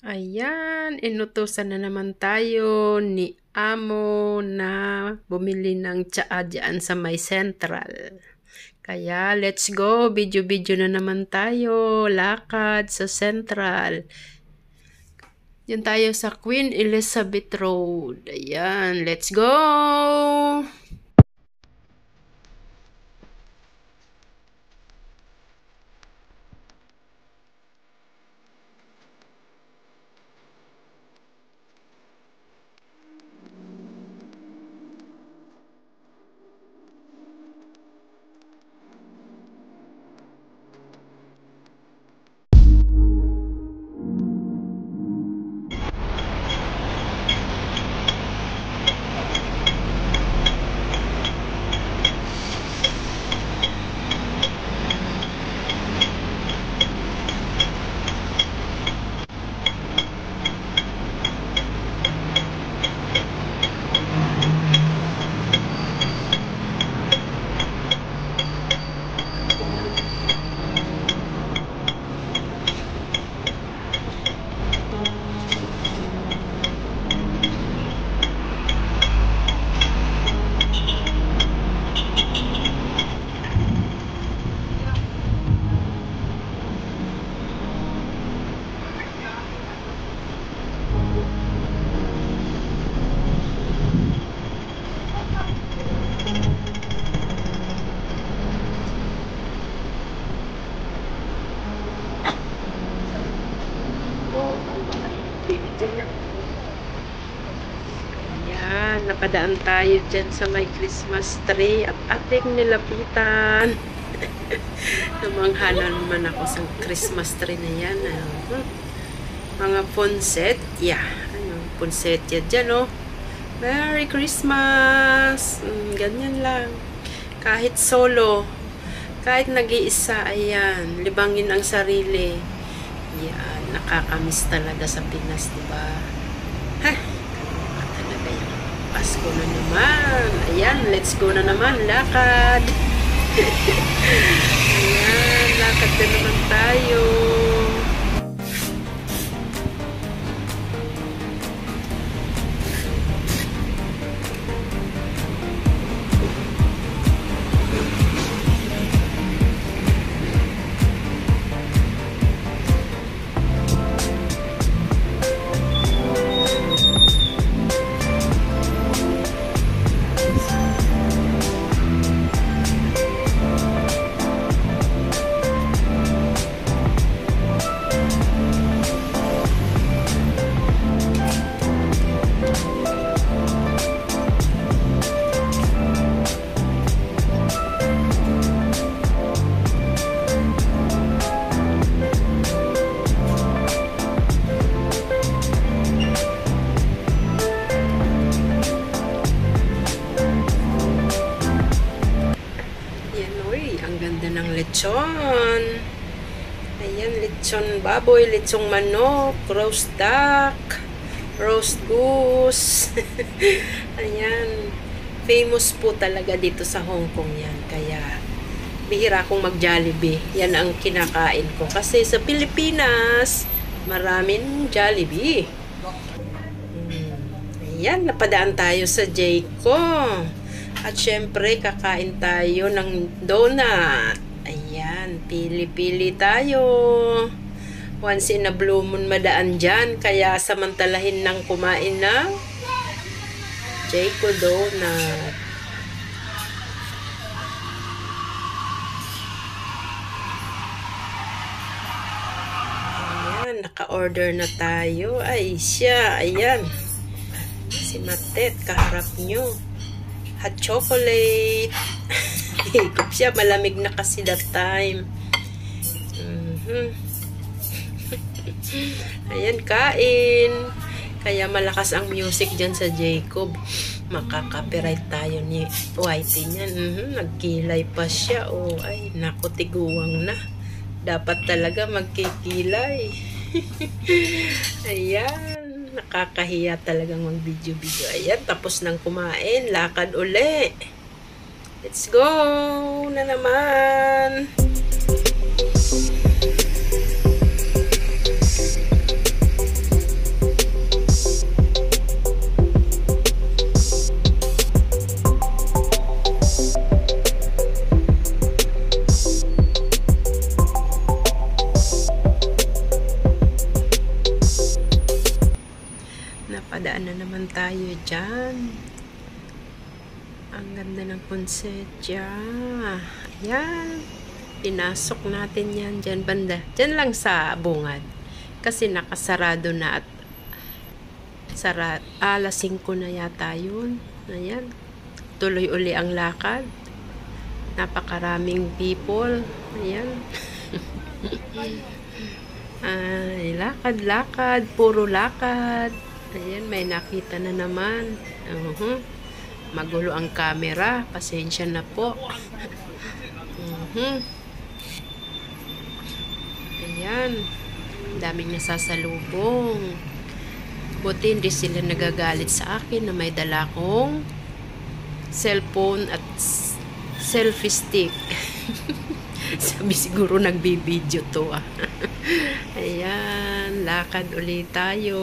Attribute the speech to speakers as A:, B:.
A: Ayan, inutusan na naman tayo ni Amo na bumili ng tsaa dyan sa may Central. Kaya let's go, video-video na naman tayo, lakad sa Central. Yan tayo sa Queen Elizabeth Road. Ayan, let's go! Ayan, napadaan tayo dyan sa may Christmas tree at ating nilapitan. Namanghala naman ako sa Christmas tree na yan. Mga poinsettia. Poinsettia dyan, oh. Merry Christmas! Ganyan lang. Kahit solo, kahit nag-iisa, ayan, libangin ang sarili. Yan, nakakamiss talaga sa Pinas, diba? Ha! Talaga yan. Pasko na naman. Ayan, let's go na naman. Lakad. Ayan, lakad na naman tayo. Lechon. Ayan, lechon baboy, lechong manok, roast duck, roast goose. Ayan, famous po talaga dito sa Hong Kong yan. Kaya, bihira akong mag-Jollibee. Yan ang kinakain ko. Kasi sa Pilipinas, maraming Jollibee. Ayan, napadaan tayo sa Jayco. At syempre, kakain tayo ng donut. Ayan, pili-pili tayo. Once in a blue moon madaan dyan. Kaya samantalahin ng kumain ng Jayco donut. Ayan, naka-order na tayo. Ay, siya. Ayan. Si Matet, kaharap nyo. Hot chocolate. Higop siya. Malamig na kasi that time. Ayan, kain. Kaya malakas ang music dyan sa Jacob. Makaka-copyright tayo ni Whitey niyan. Nagkilay pa siya. Oh, ay, naku, tiguwang na. Dapat talaga magkikilay. Ayan. Nakakahiya talagang mag-video-video. Ayan, tapos nang kumain. Lakad uli. Let's go na naman. naman tayo dyan. Ang ganda ng poinsettia. Ayan. Pinasok natin yan dyan banda. Dyan lang sa bungad. Kasi nakasarado na at alas 5 na yata yun. Ayan. Tuloy uli ang lakad. Napakaraming people. Ayan. Ay, lakad. Puro lakad. Ayan, may nakita na naman. Magulo ang camera. Pasensya na po. Ayan. Daming nasasalubong. Buti hindi sila nagagalit sa akin na may dala kong cellphone at selfie stick. Sabi siguro nagbibideo to. Ayan. Lakad ulit tayo.